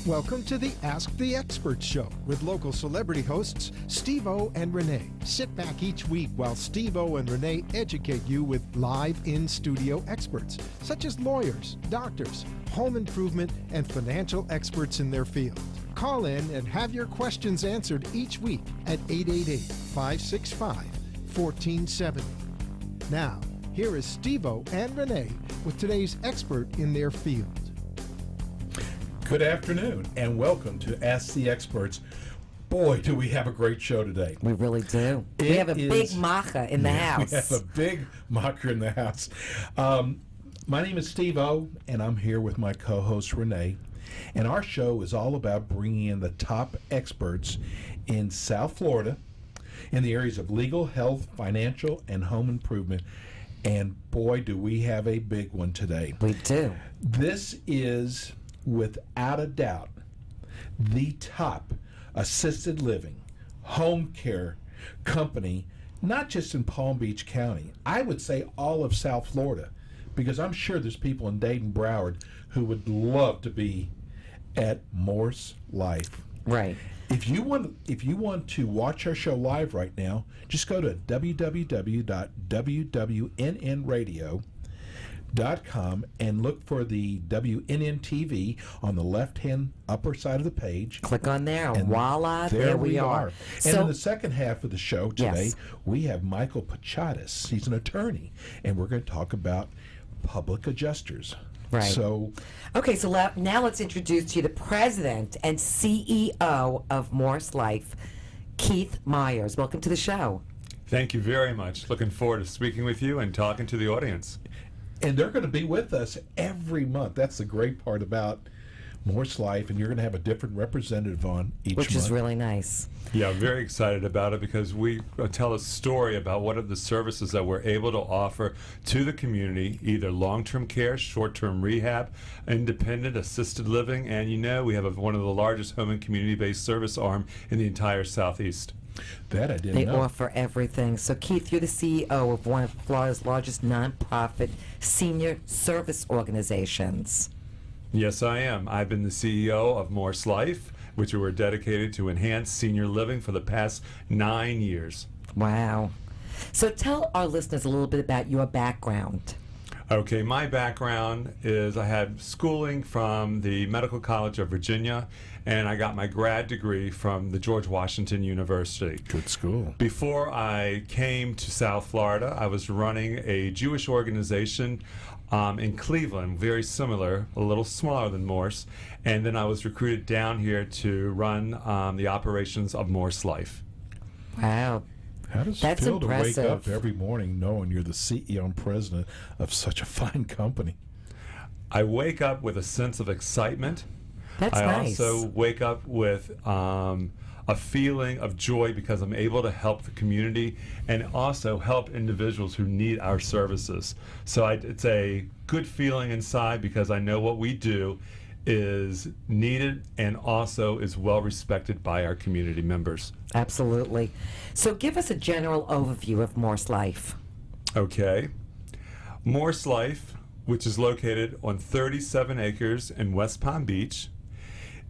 Welcome to the Ask the Expert Show with local celebrity hosts Steve O and Rene. Sit back each week while Steve O and Rene educate you with live in-studio experts, such as lawyers, doctors, home improvement, and financial experts in their field. Call in and have your questions answered each week at 888-565-1470. Now, here is Steve O and Rene with today's expert in their field. Good afternoon and welcome to Ask the Experts. Boy, do we have a great show today. We really do. We have a big macher in the house. We have a big macher in the house. My name is Steve O, and I'm here with my co-host Rene. And our show is all about bringing in the top experts in South Florida in the areas of legal, health, financial, and home improvement. And boy, do we have a big one today. We do. This is, without a doubt, the top assisted living home care company, not just in Palm Beach County, I would say all of South Florida, because I'm sure there's people in Dade and Broward who would love to be at Morse Life. Right. If you want to watch our show live right now, just go to www.wwnnradio.com and look for the WNN TV on the left-hand upper side of the page. Click on there, and voila, there we are. And in the second half of the show today, Yes. we have Michael Pachatis. He's an attorney, and we're going to talk about public adjusters. Right. So, Okay, so now let's introduce to you the president and CEO of Morse Life, Keith Myers. Welcome to the show. Thank you very much. Looking forward to speaking with you and talking to the audience. and they're going to be with us every month. That's the great part about Morse Life, and you're going to have a different representative on each month. Which is really nice. Yeah, I'm very excited about it because we tell a story about what are the services that we're able to offer to the community, either long-term care, short-term rehab, independent assisted living, and we have one of the largest home and community-based service arm in the entire Southeast. That I didn't They know. offer everything. So, Keith, you're the CEO of one of Florida's largest nonprofit senior service organizations. Yes, I am. I've been the CEO of Morse Life, which we're dedicated to enhance senior living for the past 9 years. Wow. So tell our listeners a little bit about your background. Okay, my background is I had schooling from the Medical College of Virginia, and I got my grad degree from the George Washington University. Good school. Before I came to South Florida, I was running a Jewish organization in Cleveland, very similar, a little smaller than Morse, and then I was recruited down here to run the operations of Morse Life. Wow. How does That's it feel to wake impressive. up every morning knowing you're the CEO and president of such a fine company? I wake up with a sense of excitement. That's I nice. also wake up with a feeling of joy because I'm able to help the community and also help individuals who need our services. So it's a good feeling inside because I know what we do is needed and also is well respected by our community members. Absolutely. So give us a general overview of Morse Life. Okay. Morse Life, which is located on 37 acres in West Palm Beach,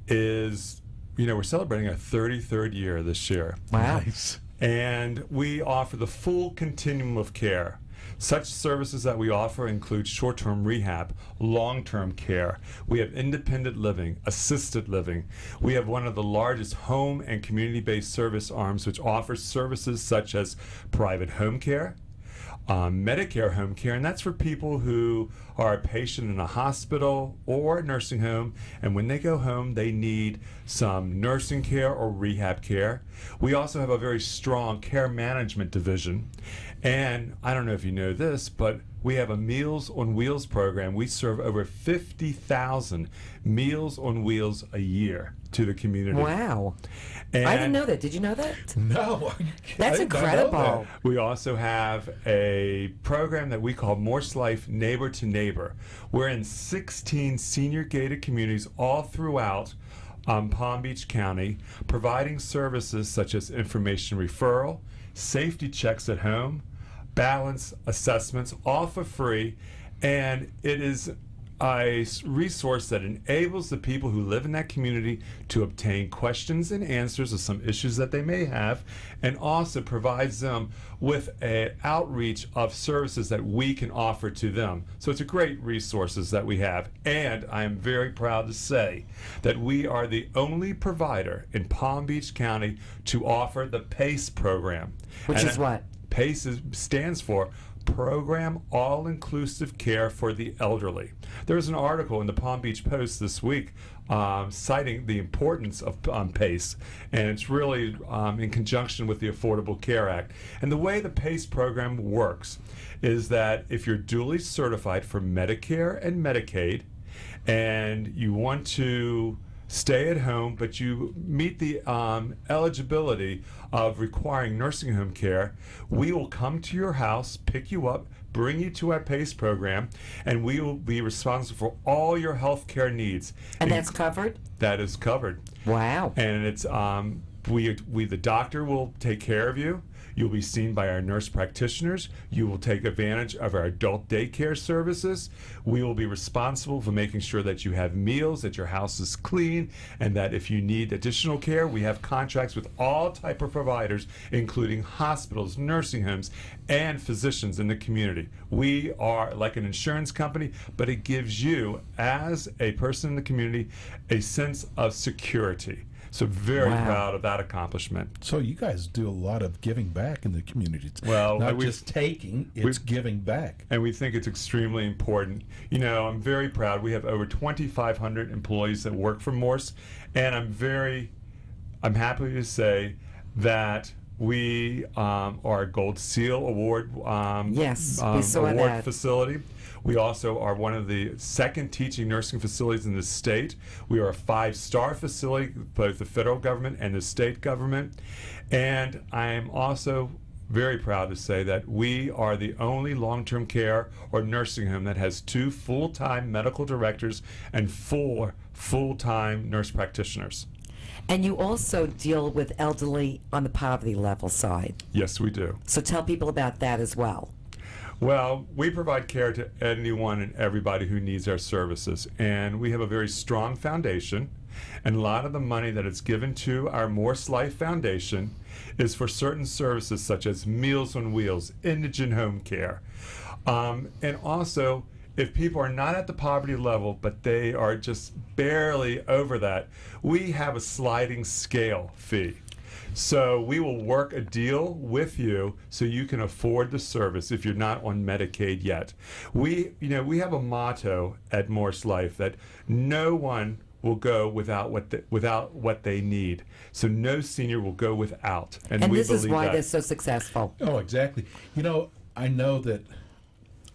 is, we're celebrating our 33rd year this year. Wow. Nice. And we offer the full continuum of care. Such services that we offer include short-term rehab, long-term care. We have independent living, assisted living. We have one of the largest home and community-based service arms which offers services such as private home care, Medicare home care, and that's for people who are a patient in a hospital or a nursing home, and when they go home, they need some nursing care or rehab care. We also have a very strong care management division, and I don't know if you know this, but we have a Meals on Wheels program. We serve over 50,000 Meals on Wheels a year to the community. Wow. And I didn't know that. Did you know that? No. That's I did not know incredible. that. We also have a program that we call Morse Life Neighbor to Neighbor. We're in 16 senior gated communities all throughout Palm Beach County, providing services such as information referral, safety checks at home, balance assessments, all for free. And it is resource that enables the people who live in that community to obtain questions and answers of some issues that they may have, and also provides them with an outreach of services that we can offer to them. So it's a great resources that we have, and I am very proud to say that we are the only provider in Palm Beach County to offer the PACE program. Which And is what? PACE stands for Program All-Inclusive Care for the Elderly. There's an article in the Palm Beach Post this week citing the importance of PACE, and it's really in conjunction with the Affordable Care Act. And the way the PACE program works is that if you're duly certified for Medicare and Medicaid, and you want to stay at home, but you meet the eligibility of requiring nursing home care, we will come to your house, pick you up, bring you to our PACE program, and we will be responsible for all your health care needs. And that's covered? That is covered. Wow. And it's the doctor will take care of you. You'll be seen by our nurse practitioners. You will take advantage of our adult daycare services. We will be responsible for making sure that you have meals, that your house is clean, and that if you need additional care, we have contracts with all type of providers, including hospitals, nursing homes, and physicians in the community. We are like an insurance company, but it gives you, as a person in the community, a sense of security. So very proud of that accomplishment. So you guys do a lot of giving back in the community. Well, not just taking, it's giving back. And we think it's extremely important. You know, I'm very proud. We have over 2,500 employees that work for Morse, and I'm happy to say that we are a Gold Seal Award Yes, we saw award that. facility. We also are one of the second teaching nursing facilities in the state. We are a 5-star facility, both the federal government and the state government. And I am also very proud to say that we are the only long-term care or nursing home that has 2 full-time medical directors and 4 full-time nurse practitioners. And you also deal with elderly on the poverty level side. Yes, we do. So tell people about that as well. Well, we provide care to anyone and everybody who needs our services, and we have a very strong foundation, and a lot of the money that is given to our Morse Life Foundation is for certain services such as Meals on Wheels, indigent home care, and also if people are not at the poverty level but they are just barely over that, we have a sliding scale fee. So we will work a deal with you so you can afford the service if you're not on Medicaid yet. We have a motto at Morse Life that no one will go without what they need. So no senior will go without. And we this is believe why that. they're so successful. Oh, exactly. You know, I know that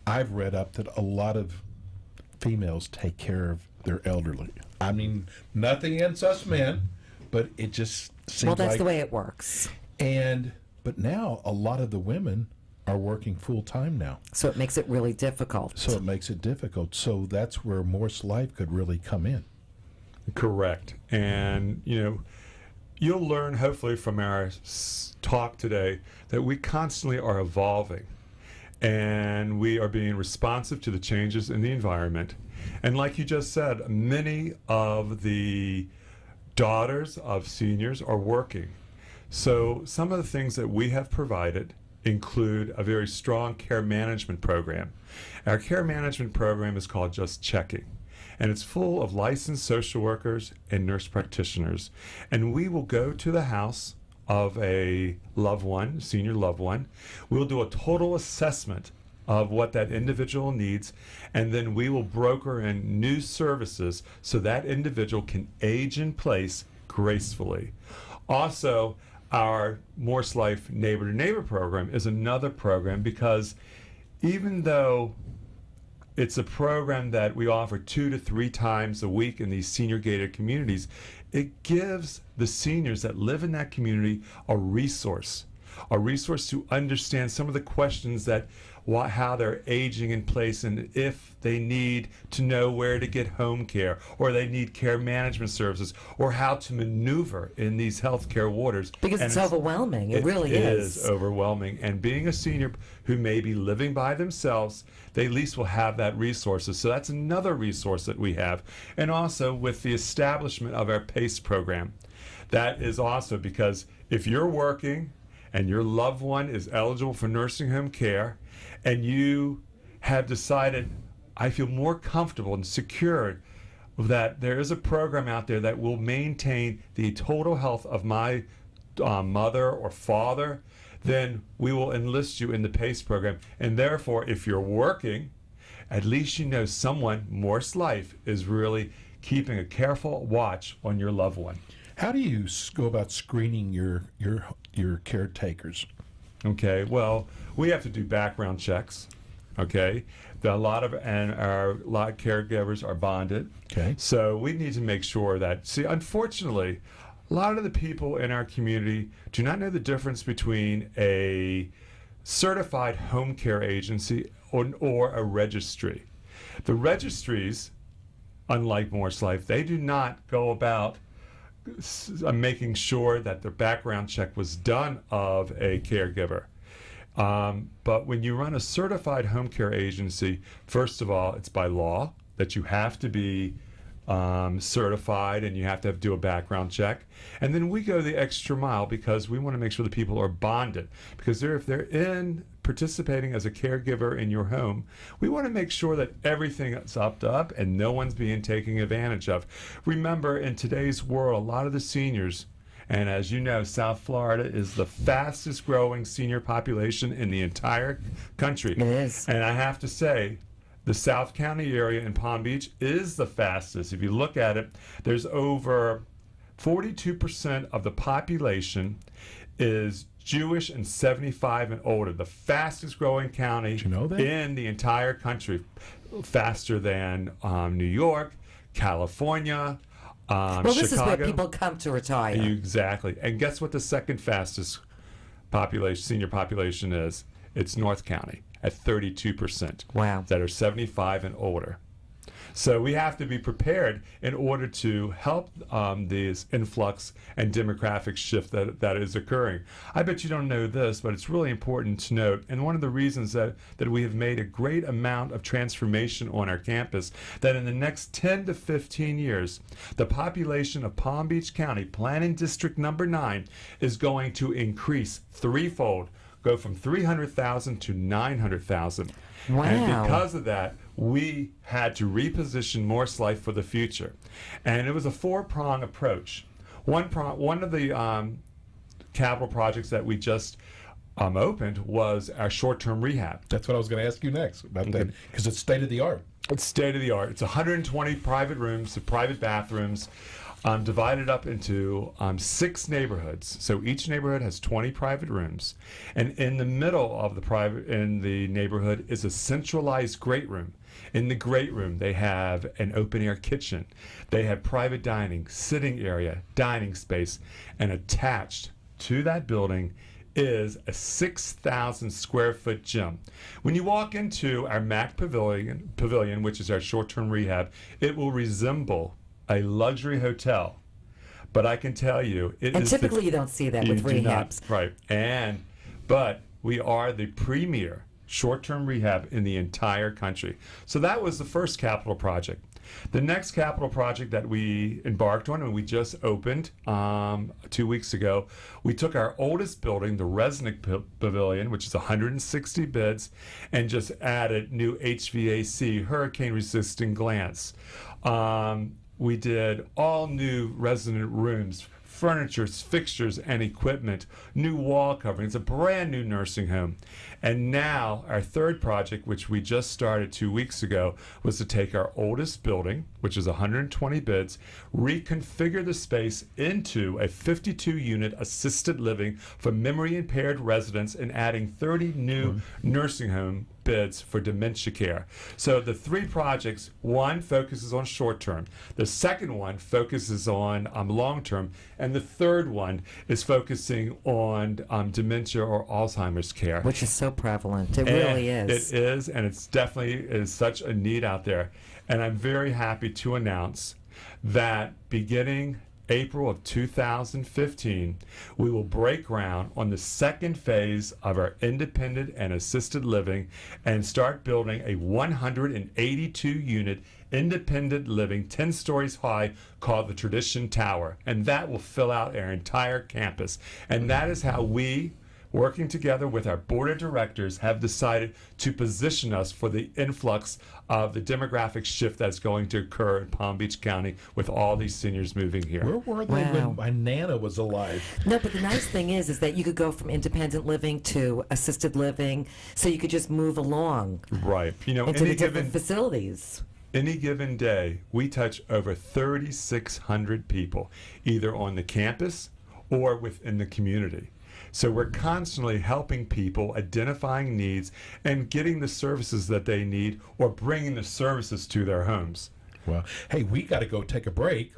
I've read up that a lot of females take care of their elderly. I mean, nothing against us men, but it just seems Well, that's like the way it works. But now a lot of the women are working full time now. So it makes it really difficult. So it makes it difficult. So that's where Morse Life could really come in. Correct. And, you'll learn hopefully from our talk today that we constantly are evolving and we are being responsive to the changes in the environment. And like you just said, many of the daughters of seniors are working. So some of the things that we have provided include a very strong care management program. Our care management program is called Just Checking, and it's full of licensed social workers and nurse practitioners. And we will go to the house of a loved one, senior loved one. We'll do a total assessment of what that individual needs, and then we will broker in new services so that individual can age in place gracefully. Also, our Morse Life Neighbor to Neighbor program is another program because even though it's a program that we offer 2 to 3 times a week in these senior gated communities, it gives the seniors that live in that community a resource to understand some of the questions that how they're aging in place, and if they need to know where to get home care, or they need care management services, or how to maneuver in these healthcare waters. Because And it's overwhelming. It really is is. overwhelming. And being a senior who may be living by themselves, they at least will have that resources. So that's another resource that we have. And also with the establishment of our PACE program. That is also because if you're working and your loved one is eligible for nursing home care, and you have decided, I feel more comfortable and secure that there is a program out there that will maintain the total health of my mother or father, then we will enlist you in the PACE program. And therefore, if you're working, at least you know someone, Morse Life, is really keeping a careful watch on your loved one. How do you go about screening your caretakers? Okay, well, we have to do background checks. Okay, a lot of caregivers are bonded. Okay. So we need to make sure that. See, unfortunately, a lot of the people in our community do not know the difference between a certified home care agency or a registry. The registries, unlike Morse Life, they do not go about making sure that the background check was done of a caregiver. But when you run a certified home care agency, first of all, it's by law that you have to be certified, and you have to do a background check. And then we go the extra mile because we want to make sure the people are bonded. Because if they're participating as a caregiver in your home, we want to make sure that everything is up and no one's being taken advantage of. Remember, in today's world, a lot of the seniors, and as you know, South Florida is the fastest growing senior population in the entire country. It is. And I have to say, the South County area in Palm Beach is the fastest. If you look at it, there's over 42% of the population is Jewish and 75 and older. The fastest growing county in the entire country, faster than New York, California, well, Chicago. this is where people come to retire. Exactly. And guess what the second fastest senior population is? It's North County at 32%. Wow. That are 75 and older. So we have to be prepared in order to help this influx and demographic shift that is occurring. I bet you don't know this, but it's really important to note, and one of the reasons that we have made a great amount of transformation on our campus, that in the next 10 to 15 years, the population of Palm Beach County, Planning District number 9, is going to increase threefold, go from 300,000 to 900,000. Wow. And because of that, we had to reposition Morse Life for the future. And it was a four-prong approach. One of the capital projects that we just opened was our short-term rehab. That's what I was going to ask you next about that, because it's state-of-the-art. It's state-of-the-art. It's 120 private rooms, private bathrooms, divided up into 6 neighborhoods. So each neighborhood has 20 private rooms, and in the middle of the neighborhood is a centralized great room. In the great room, they have an open-air kitchen. They have private dining, sitting area, dining space, and attached to that building is a 6,000 square foot gym. When you walk into our MAC pavilion, which is our short-term rehab, it will resemble a luxury hotel. But I can tell you, and typically you don't see that with rehabs. Right. But we are the premier short-term rehab in the entire country. So that was the first capital project. The next capital project that we embarked on, and we just opened 2 weeks ago, we took our oldest building, the Resnick Pavilion, which is 160 beds, and just added new HVAC, hurricane-resistant glass. We did all new resident rooms, furniture, fixtures, and equipment, new wall coverings, a brand new nursing home. And now our third project, which we just started 2 weeks ago, was to take our oldest building, which is 120 beds, reconfigure the space into a 52-unit assisted living for memory-impaired residents, and adding 30 new nursing home bids for dementia care. So the 3 projects, one focuses on short term, the second one focuses on long term, and the third one is focusing on dementia or Alzheimer's care. Which is so prevalent. It really is. It is, and it's definitely is such a need out there. And I'm very happy to announce that beginning April of 2015, we will break ground on the second phase of our independent and assisted living and start building a 182-unit independent living, 10 stories high, called the Tradition Tower. And that will fill out our entire campus. And that is how we, working together with our board of directors, have decided to position us for the influx of the demographic shift that's going to occur in Palm Beach County with all these seniors moving here. Where were they when my Nana was alive? No, but the nice thing is that you could go from independent living to assisted living, so you could just move along Right. You know, into the different facilities. Any given day, we touch over 3,600 people, either on the campus or within the community. So we're constantly helping people, identifying needs, and getting the services that they need or bringing the services to their homes. Well, hey, we got to go take a break.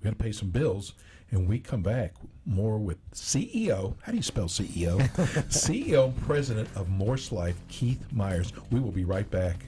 We got to pay some bills. And we come back more with CEO. How do you spell CEO? CEO and President of Morse Life, Keith Myers. We will be right back.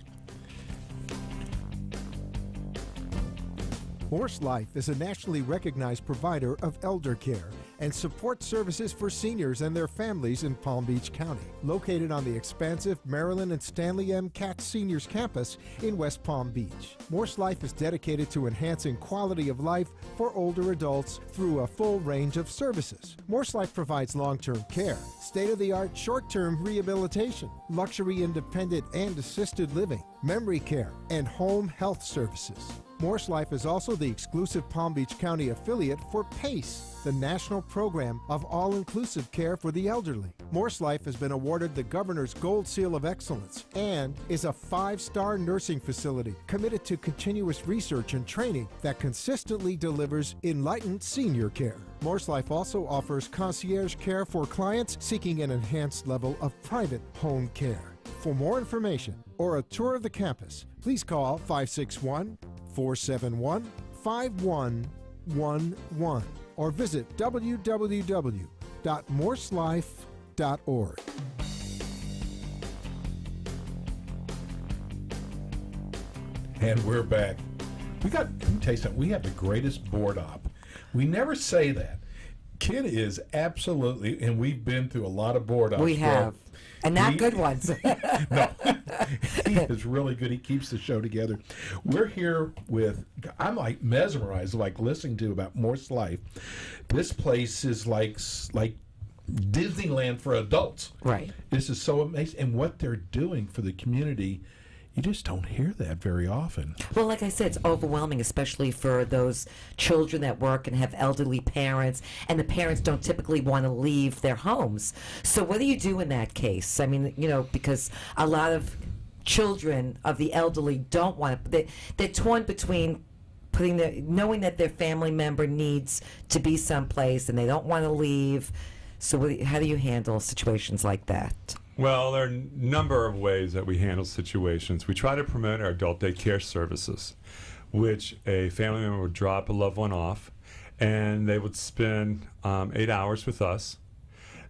Morse Life is a nationally recognized provider of elder care and support services for seniors and their families in Palm Beach County. Located on the expansive Maryland and Stanley M. Katz Seniors Campus in West Palm Beach. Morse Life is dedicated to enhancing quality of life for older adults through a full range of services. Morse Life provides long-term care, state-of-the-art short-term rehabilitation, luxury independent and assisted living, memory care, and home health services. Morse Life is also the exclusive Palm Beach County affiliate for PACE, the national program of all-inclusive care for the elderly. Morse Life has been awarded the Governor's Gold Seal of Excellence and is a 5-star nursing facility committed to continuous research and training that consistently delivers enlightened senior care. Morse Life also offers concierge care for clients seeking an enhanced level of private home care. For more information or a tour of the campus, please call 561-471-5111 or visit www.morselife.org. And we're back. Let me tell you something, we have the greatest board op. We never say that. Kid is absolutely, and we've been through a lot of board ops. We have. And not good ones. No, he is really good. He keeps the show together. We're here with, I'm like mesmerized, like listening to about Morse Life. This place is like Disneyland for adults. Right. This is so amazing. And what they're doing for the community, you just don't hear that very often. Well, like I said, it's overwhelming, especially for those children that work and have elderly parents, and the parents don't typically want to leave their homes. So what do you do in that case? I mean, you know, because a lot of children of the elderly don't want to, they're torn between knowing that their family member needs to be someplace and they don't want to leave. So how do you handle situations like that? Well, there are a number of ways that we handle situations. We try to promote our adult day care services, which a family member would drop a loved one off, and they would spend 8 hours with us.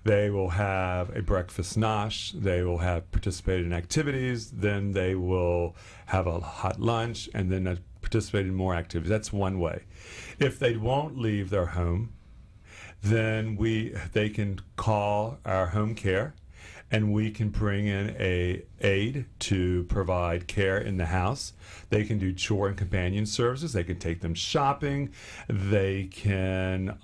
They will have a breakfast nosh. They will have participated in activities. Then they will have a hot lunch, and then participate in more activities. That's one way. If they won't leave their home, then they can call our home care, and we can bring in a aide to provide care in the house. They can do chore and companion services. They can take them shopping. They can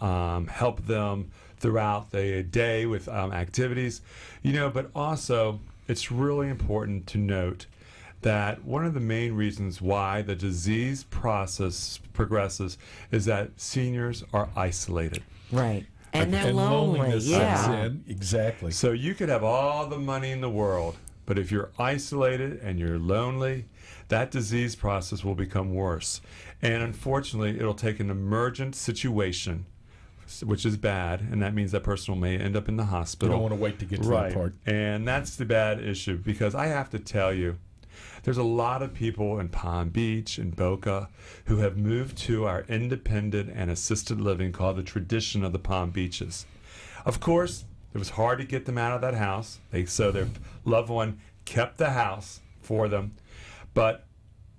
help them throughout the day with activities. You know, but also it's really important to note that one of the main reasons why the disease process progresses is that seniors are isolated. Right. And they're lonely, yeah. Exactly. So you could have all the money in the world, but if you're isolated and you're lonely, that disease process will become worse. And unfortunately, it'll take an emergent situation which is bad, and that means that person may end up in the You hospital. don't want to wait to get to Right. that part. And that's the bad issue, because I have to tell you, there's a lot of people in Palm Beach and Boca who have moved to our independent and assisted living called the Tradition of the Palm Beaches. Of course, it was hard to get them out of that house. So their loved one kept the house for them. But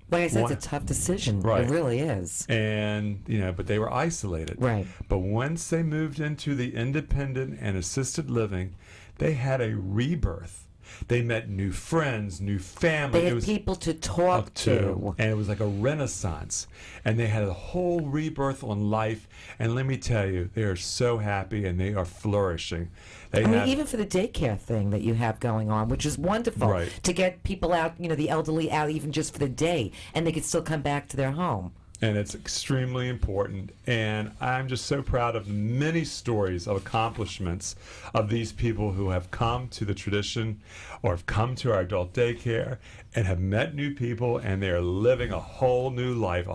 Like I said, it's a tough decision. Right. It really is. and but they were isolated. Right. But once they moved into the independent and assisted living, they had a rebirth. They met new friends, new family. They It had was people to talk to. and it was like a renaissance, and they had a whole rebirth on life. And let me tell you, they are so happy and they are flourishing. They I mean, have, even for the daycare thing that you have going on, which is wonderful, Right. to get people out, the elderly out even just for the day, and they could still come back to their home. and it's extremely important. And I'm just so proud of the many stories of accomplishments of these people who have come to the tradition or have come to our adult daycare and have met new people, and they are living a whole new life,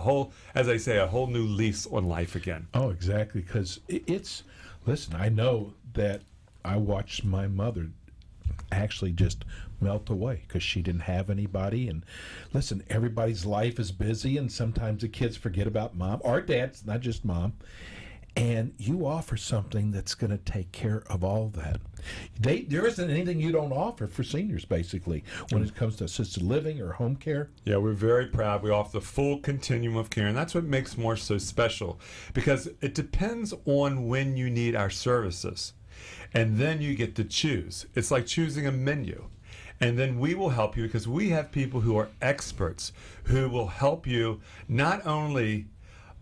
as I say, a whole new lease on life again. Oh, exactly. Because listen, I know that I watched my mother actually just melt away because she didn't have anybody. And listen, everybody's life is busy, and sometimes the kids forget about mom or dad, not just mom. And you offer something that's going to take care of all that. There isn't anything you don't offer for seniors, basically, when it comes to assisted living or home care. Yeah, we're very proud. We offer the full continuum of care, and that's what makes Morse so special, because it depends on when you need our services. And then you get to choose. It's like choosing a menu. And then we will help you, because we have people who are experts who will help you not only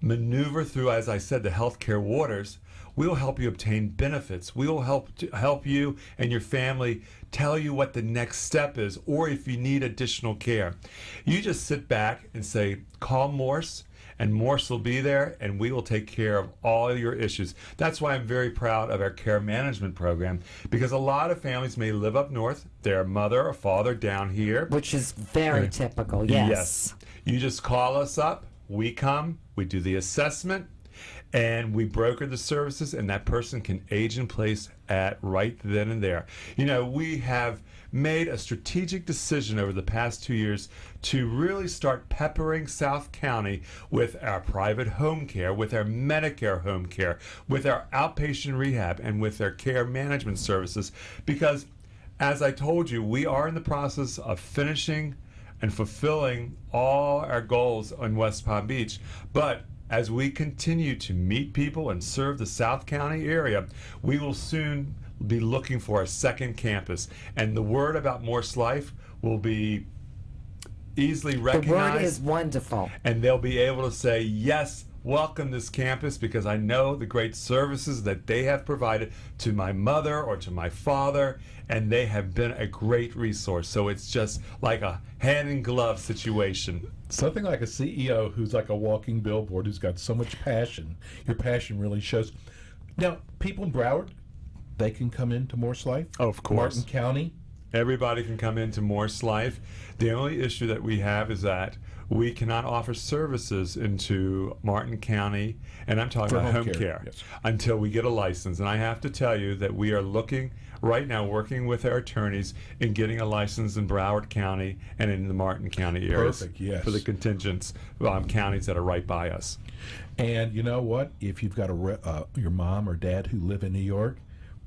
maneuver through, as I said, the healthcare waters. We will help you obtain benefits. We will help you and your family, tell you what the next step is, or if you need additional care. You just sit back and say, call Morse, and Morse will be there, and we will take care of all your issues. That's why I'm very proud of our care management program, because a lot of families may live up north, their mother or father down here. Which is very typical, yes. You just call us up, we come, we do the assessment, and we broker the services, and that person can age in place at right then and there. We have made a strategic decision over the past 2 years to really start peppering South County with our private home care, with our Medicare home care, with our outpatient rehab, and with our care management services, because as I told you, we are in the process of finishing and fulfilling all our goals in West Palm Beach. But as we continue to meet people and serve the South County area, we will soon be looking for a second campus. And the word about Morse Life will be easily recognized. The word is wonderful. And they'll be able to say, yes, welcome this campus, because I know the great services that they have provided to my mother or to my father, and they have been a great resource. So it's just like a hand-in-glove situation. Something like a CEO who's like a walking billboard, who's got so much passion. Your passion really shows. Now, people in Broward, they can come into Morse Life. Oh, of course. Martin County. Everybody can come into Morse Life. The only issue that we have is that we cannot offer services into Martin County, and I'm talking For about home home care, care, yes. until we get a license. And I have to tell you that we are looking right now, working with our attorneys in getting a license in Broward County and in the Martin County areas. Perfect, yes. For the contingents counties that are right by us. And you know what? If you've got your mom or dad who live in New York,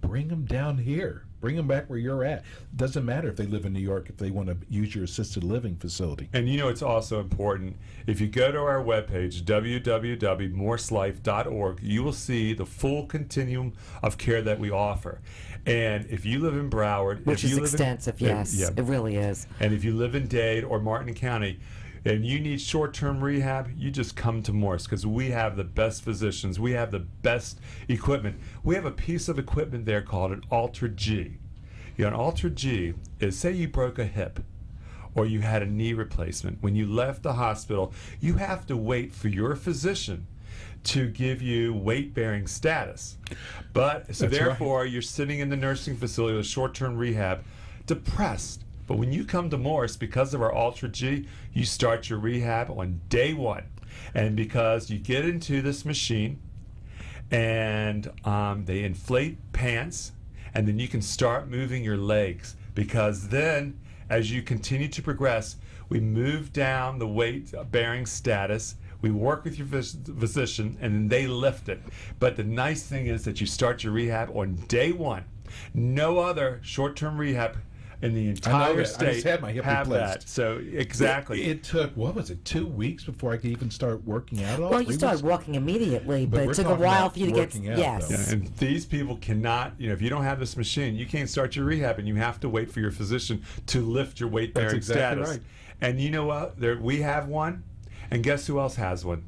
bring them down here. Bring them back where you're at. Doesn't matter if they live in New York, if they want to use your assisted living facility. And it's also important, if you go to our webpage, www.morselife.org, you will see the full continuum of care that we offer. And if you live in Broward, Which if is you live extensive, yes. Yeah. It really is. And if you live in Dade or Martin County, and you need short-term rehab, you just come to Morse, because we have the best physicians. We have the best equipment. We have a piece of equipment there called an Ultra G. An Ultra G is, say you broke a hip or you had a knee replacement. When you left the hospital, you have to wait for your physician to give you weight-bearing status. So therefore, you're sitting in the nursing facility with short-term rehab, depressed. But when you come to Morse, because of our Ultra G, you start your rehab on day one. And because you get into this machine, and they inflate pants, and then you can start moving your legs, because then as you continue to progress, we move down the weight bearing status. We work with your physician, and then they lift it. But the nice thing is that you start your rehab on day one. No other short-term rehab in the entire state I just had my hip have replaced. that. So exactly. It took, what was it, 2 weeks before I could even start working out at all? Well, you 3 started weeks? walking immediately, but we're it took a talking while about for you to get. working out, Yes. though. Yeah, and these people cannot, if you don't have this machine, you can't start your rehab, and you have to wait for your physician to lift your weight bearing That's exactly status. right. And you know what? We have one, and guess who else has one?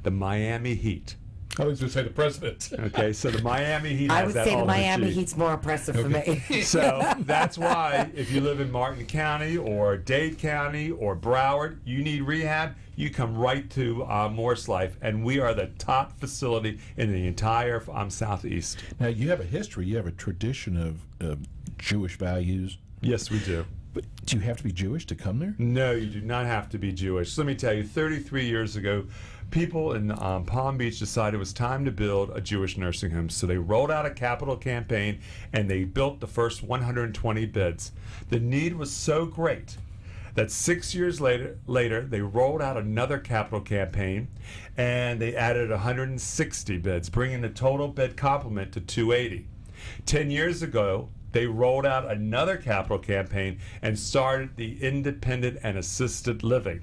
The Miami Heat. I was going to say the president. Okay, so the Miami Heat I has would that say the ultimate Miami G. Heat's more impressive for me. So that's why if you live in Martin County or Dade County or Broward, you need rehab, you come right to Morse Life, and we are the top facility in the entire Southeast. Now, you have a history, you have a tradition of Jewish values. Yes, we do. But do you have to be Jewish to come there? No, you do not have to be Jewish. Let me tell you, 33 years ago, people in Palm Beach decided it was time to build a Jewish nursing home. So they rolled out a capital campaign, and they built the first 120 beds. The need was so great that 6 years later, they rolled out another capital campaign, and they added 160 beds, bringing the total bed complement to 280. 10 years ago, they rolled out another capital campaign and started the independent and assisted living.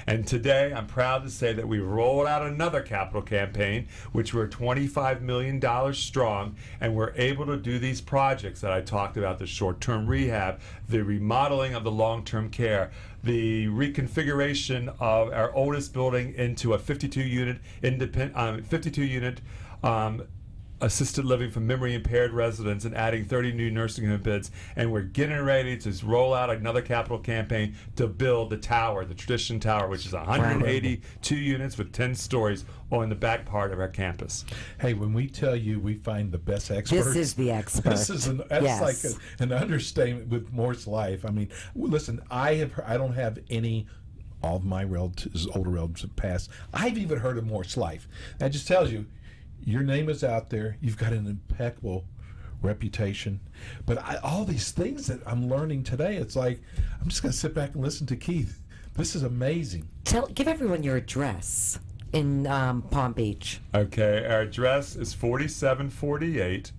And today, I'm proud to say that we rolled out another capital campaign, which we're $25 million strong, and we're able to do these projects that I talked about, the short-term rehab, the remodeling of the long-term care, the reconfiguration of our oldest building into a 52-unit assisted living for memory impaired residents, and adding 30 new nursing home beds. And we're getting ready to roll out another capital campaign to build the tower, the Tradition Tower, which is 182 units with 10 stories on the back part of our campus. Hey, when we tell you we find the best experts, This is the expert. That's Yes. like an understatement with Morse Life. I mean, listen, I don't have any. All of my relatives, older relatives have passed. I've even heard of Morse Life. That just tells you, your name is out there. You've got an impeccable reputation. But all these things that I'm learning today, it's like, I'm just going to sit back and listen to Keith. This is amazing. Give everyone your address in Palm Beach. Okay, our address is 4748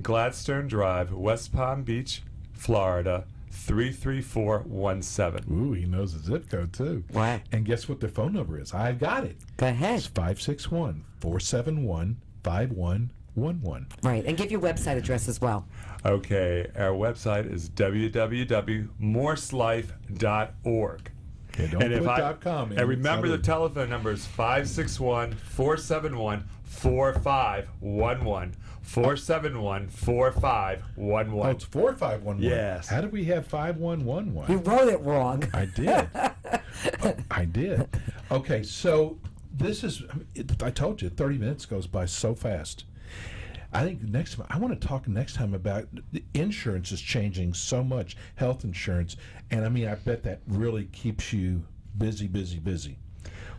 Gladstone Drive, West Palm Beach, Florida, 33417. Ooh, he knows the zip code too. Wow. And guess what their phone number is? I've got it. Go ahead. It's 561-471-5111. Right, and give your website address as well. Okay, our website is www.morselife.org. Yeah, don't And put .com in. And remember, It's the telephone number is 561-471-4511. 471-4511. Oh, it's 4511. Yes. How did we have 5111? You wrote it wrong. I did. I did. Okay, so this is, I told you, 30 minutes goes by so fast. I think next time, I want to talk next time about the insurance is changing so much, health insurance, and I mean, I bet that really keeps you busy, busy, busy.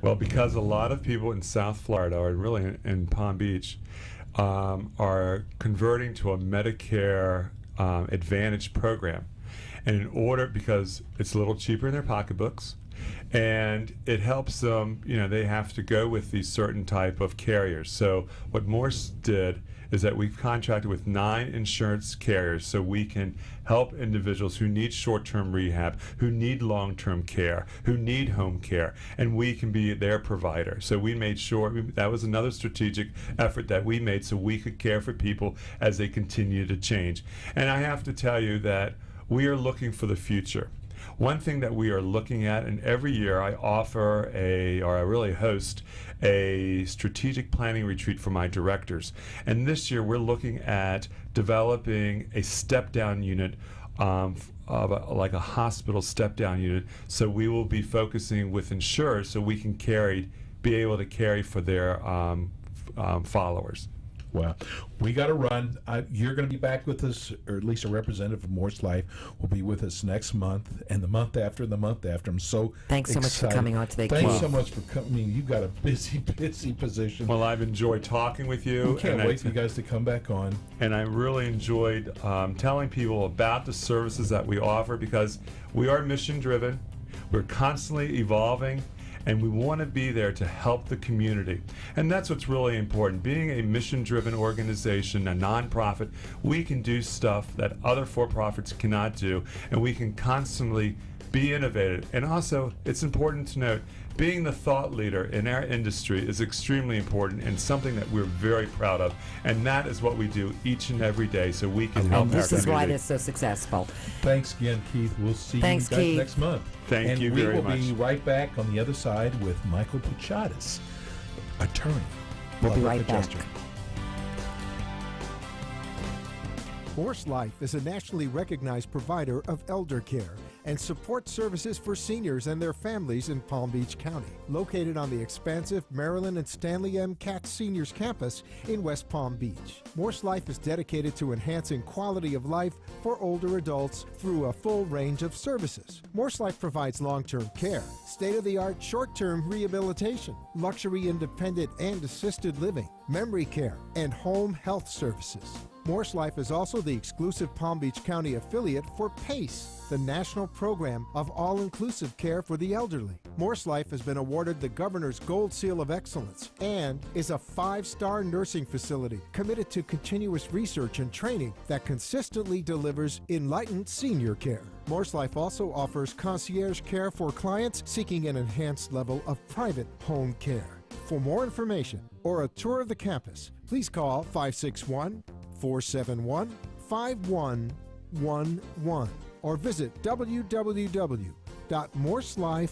Well, because a lot of people in South Florida, or really in Palm Beach, are converting to a Medicare Advantage program. And in order, because it's a little cheaper in their pocketbooks, and it helps them, they have to go with these certain type of carriers. So what Morse did is that we've contracted with 9 insurance carriers so we can help individuals who need short-term rehab, who need long-term care, who need home care, and we can be their provider. So we made sure, that was another strategic effort that we made so we could care for people as they continue to change. And I have to tell you that we are looking for the future. One thing that we are looking at, and every year I offer I really host a strategic planning retreat for my directors. And this year we're looking at developing a step-down unit, like a hospital step-down unit. So we will be focusing with insurers so we can be able to carry for their followers. Well, we got to run. You're going to be back with us, or at least a representative of Morse Life will be with us next month, and the month after, and the month after. I'm so Thanks so much for excited. coming on today, Thanks Keith. so much for coming. I mean, you've got a busy position. Well, I've enjoyed talking with you. We can't wait for you guys to come back on. And I really enjoyed telling people about the services that we offer, because we are mission driven. We're constantly evolving, and we want to be there to help the community. And that's what's really important. Being a mission-driven organization, a nonprofit, we can do stuff that other for-profits cannot do, and we can constantly be innovative. And also, it's important to note, being the thought leader in our industry is extremely important and something that we're very proud of. And that is what we do each and every day, so we can help our This is why community. they're so successful. Thanks again, Keith. We'll see Thanks, you guys Keith. next month. Thank you very much. And we will be right back on the other side with Michael Puchatis, attorney. We'll be public right back. adjuster. Morse Life is a nationally recognized provider of elder care and support services for seniors and their families in Palm Beach County. Located on the expansive Maryland and Stanley M. Katz Seniors Campus in West Palm Beach. Morse Life is dedicated to enhancing quality of life for older adults through a full range of services. Morse Life provides long-term care, state-of-the-art short-term rehabilitation, luxury independent and assisted living, memory care, and home health services. Morse Life is also the exclusive Palm Beach County affiliate for PACE, the national program of all-inclusive care for the elderly. Morse Life has been awarded the Governor's Gold Seal of Excellence and is a 5-star nursing facility committed to continuous research and training that consistently delivers enlightened senior care. Morse Life also offers concierge care for clients seeking an enhanced level of private home care. For more information or a tour of the campus, please call 561-471-5111 or visit www.morselife.org.